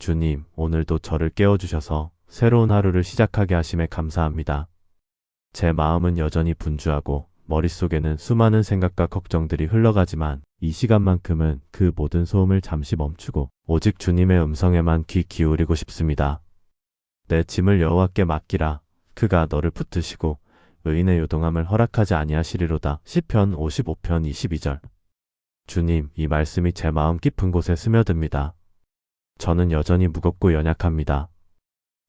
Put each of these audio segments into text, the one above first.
주님, 오늘도 저를 깨워주셔서 새로운 하루를 시작하게 하심에 감사합니다. 제 마음은 여전히 분주하고 머릿속에는 수많은 생각과 걱정들이 흘러가지만 이 시간만큼은 그 모든 소음을 잠시 멈추고 오직 주님의 음성에만 귀 기울이고 싶습니다. 내 짐을 여호와께 맡기라. 그가 너를 붙드시고 의인의 요동함을 허락하지 아니하시리로다. 시편 55편 22절. 주님, 이 말씀이 제 마음 깊은 곳에 스며듭니다. 저는 여전히 무겁고 연약합니다.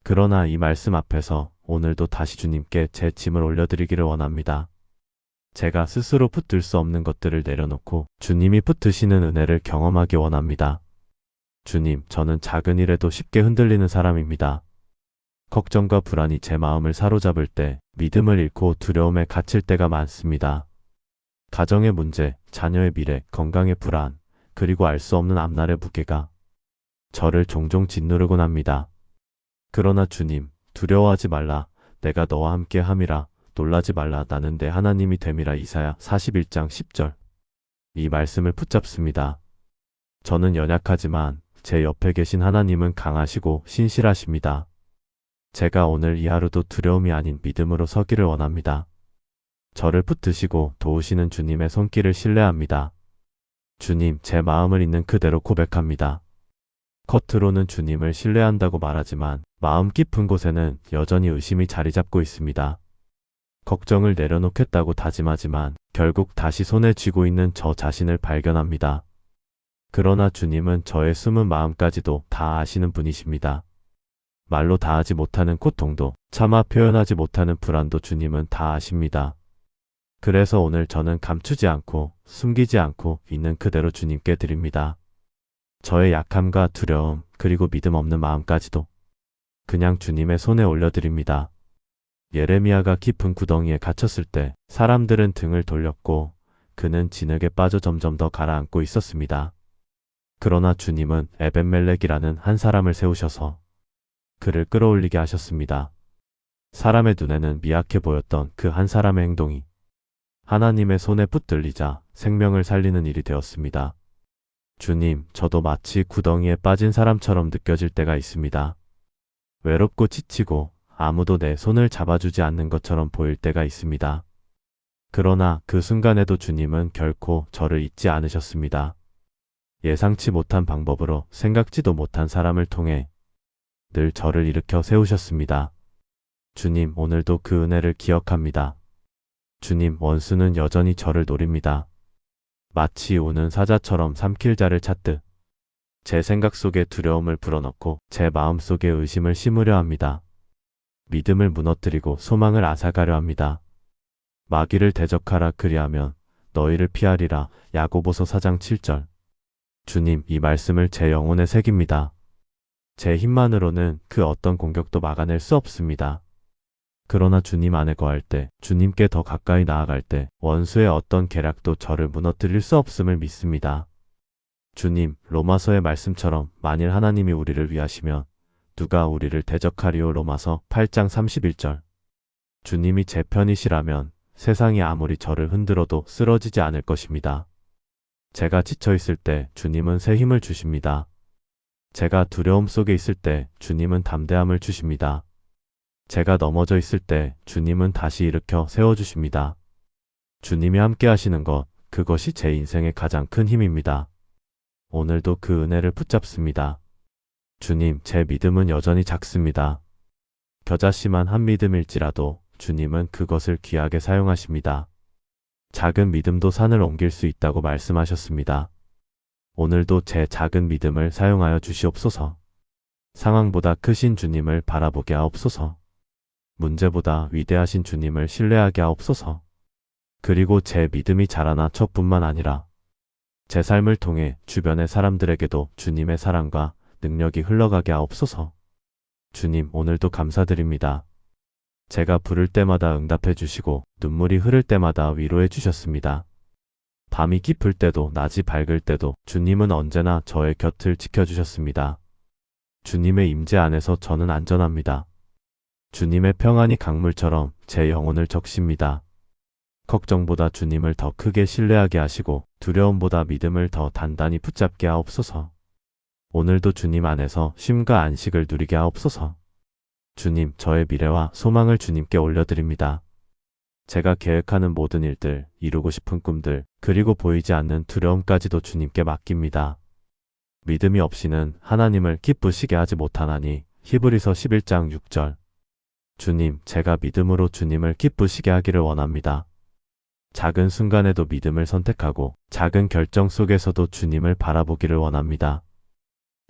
그러나 이 말씀 앞에서 오늘도 다시 주님께 제 짐을 올려드리기를 원합니다. 제가 스스로 붙들 수 없는 것들을 내려놓고 주님이 붙드시는 은혜를 경험하기 원합니다. 주님, 저는 작은 일에도 쉽게 흔들리는 사람입니다. 걱정과 불안이 제 마음을 사로잡을 때 믿음을 잃고 두려움에 갇힐 때가 많습니다. 가정의 문제, 자녀의 미래, 건강의 불안, 그리고 알 수 없는 앞날의 무게가 저를 종종 짓누르곤 합니다. 그러나 주님, 두려워하지 말라. 내가 너와 함께 함이라. 놀라지 말라. 나는 내 하나님이 됨이라. 이사야 41장 10절. 이 말씀을 붙잡습니다. 저는 연약하지만 제 옆에 계신 하나님은 강하시고 신실하십니다. 제가 오늘 이 하루도 두려움이 아닌 믿음으로 서기를 원합니다. 저를 붙드시고 도우시는 주님의 손길을 신뢰합니다. 주님, 제 마음을 있는 그대로 고백합니다. 겉으로는 주님을 신뢰한다고 말하지만 마음 깊은 곳에는 여전히 의심이 자리 잡고 있습니다. 걱정을 내려놓겠다고 다짐하지만 결국 다시 손에 쥐고 있는 저 자신을 발견합니다. 그러나 주님은 저의 숨은 마음까지도 다 아시는 분이십니다. 말로 다하지 못하는 고통도, 차마 표현하지 못하는 불안도 주님은 다 아십니다. 그래서 오늘 저는 감추지 않고 숨기지 않고 있는 그대로 주님께 드립니다. 저의 약함과 두려움, 그리고 믿음 없는 마음까지도 그냥 주님의 손에 올려드립니다. 예레미야가 깊은 구덩이에 갇혔을 때 사람들은 등을 돌렸고 그는 진흙에 빠져 점점 더 가라앉고 있었습니다. 그러나 주님은 에벤멜렉이라는 한 사람을 세우셔서 그를 끌어올리게 하셨습니다. 사람의 눈에는 미약해 보였던 그 한 사람의 행동이 하나님의 손에 붙들리자 생명을 살리는 일이 되었습니다. 주님, 저도 마치 구덩이에 빠진 사람처럼 느껴질 때가 있습니다. 외롭고 지치고 아무도 내 손을 잡아주지 않는 것처럼 보일 때가 있습니다. 그러나 그 순간에도 주님은 결코 저를 잊지 않으셨습니다. 예상치 못한 방법으로 생각지도 못한 사람을 통해 늘 저를 일으켜 세우셨습니다. 주님, 오늘도 그 은혜를 기억합니다. 주님, 원수는 여전히 저를 노립니다. 마치 우는 사자처럼 삼킬 자를 찾듯 제 생각 속에 두려움을 불어넣고 제 마음 속에 의심을 심으려 합니다. 믿음을 무너뜨리고 소망을 앗아가려 합니다. 마귀를 대적하라. 그리하면 너희를 피하리라. 야고보서 4장 7절. 주님, 이 말씀을 제 영혼에 새깁니다. 제 힘만으로는 그 어떤 공격도 막아낼 수 없습니다. 그러나 주님 안에 거할 때, 주님께 더 가까이 나아갈 때 원수의 어떤 계략도 저를 무너뜨릴 수 없음을 믿습니다. 주님, 로마서의 말씀처럼 만일 하나님이 우리를 위하시면 누가 우리를 대적하리요. 로마서 8장 31절. 주님이 제 편이시라면 세상이 아무리 저를 흔들어도 쓰러지지 않을 것입니다. 제가 지쳐있을 때 주님은 새 힘을 주십니다. 제가 두려움 속에 있을 때 주님은 담대함을 주십니다. 제가 넘어져 있을 때 주님은 다시 일으켜 세워주십니다. 주님이 함께 하시는 것, 그것이 제 인생의 가장 큰 힘입니다. 오늘도 그 은혜를 붙잡습니다. 주님, 제 믿음은 여전히 작습니다. 겨자씨만 한 믿음일지라도 주님은 그것을 귀하게 사용하십니다. 작은 믿음도 산을 옮길 수 있다고 말씀하셨습니다. 오늘도 제 작은 믿음을 사용하여 주시옵소서. 상황보다 크신 주님을 바라보게 하옵소서. 문제보다 위대하신 주님을 신뢰하게 하옵소서. 그리고 제 믿음이 자라나 저뿐만 아니라 제 삶을 통해 주변의 사람들에게도 주님의 사랑과 능력이 흘러가게 하옵소서. 주님, 오늘도 감사드립니다. 제가 부를 때마다 응답해 주시고 눈물이 흐를 때마다 위로해 주셨습니다. 밤이 깊을 때도 낮이 밝을 때도 주님은 언제나 저의 곁을 지켜주셨습니다. 주님의 임재 안에서 저는 안전합니다. 주님의 평안이 강물처럼 제 영혼을 적십니다. 걱정보다 주님을 더 크게 신뢰하게 하시고 두려움보다 믿음을 더 단단히 붙잡게 하옵소서. 오늘도 주님 안에서 쉼과 안식을 누리게 하옵소서. 주님, 저의 미래와 소망을 주님께 올려드립니다. 제가 계획하는 모든 일들, 이루고 싶은 꿈들, 그리고 보이지 않는 두려움까지도 주님께 맡깁니다. 믿음이 없이는 하나님을 기쁘시게 하지 못하나니 히브리서 11장 6절. 주님, 제가 믿음으로 주님을 기쁘시게 하기를 원합니다. 작은 순간에도 믿음을 선택하고 작은 결정 속에서도 주님을 바라보기를 원합니다.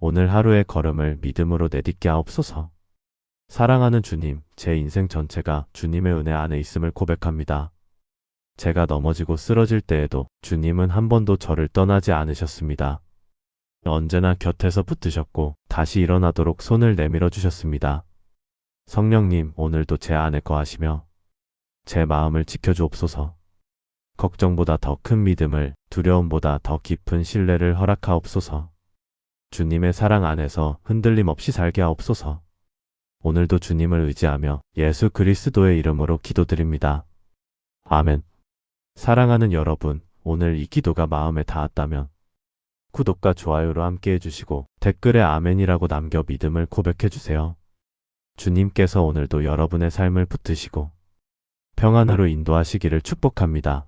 오늘 하루의 걸음을 믿음으로 내딛게 하옵소서. 사랑하는 주님, 제 인생 전체가 주님의 은혜 안에 있음을 고백합니다. 제가 넘어지고 쓰러질 때에도 주님은 한 번도 저를 떠나지 않으셨습니다. 언제나 곁에서 붙으셨고 다시 일어나도록 손을 내밀어 주셨습니다. 성령님, 오늘도 제 안에 거하시며 제 마음을 지켜주옵소서. 걱정보다 더 큰 믿음을, 두려움보다 더 깊은 신뢰를 허락하옵소서. 주님의 사랑 안에서 흔들림 없이 살게 하옵소서. 오늘도 주님을 의지하며 예수 그리스도의 이름으로 기도드립니다. 아멘. 사랑하는 여러분, 오늘 이 기도가 마음에 닿았다면 구독과 좋아요로 함께 해주시고 댓글에 아멘이라고 남겨 믿음을 고백해주세요. 주님께서 오늘도 여러분의 삶을 붙드시고 평안으로 인도하시기를 축복합니다.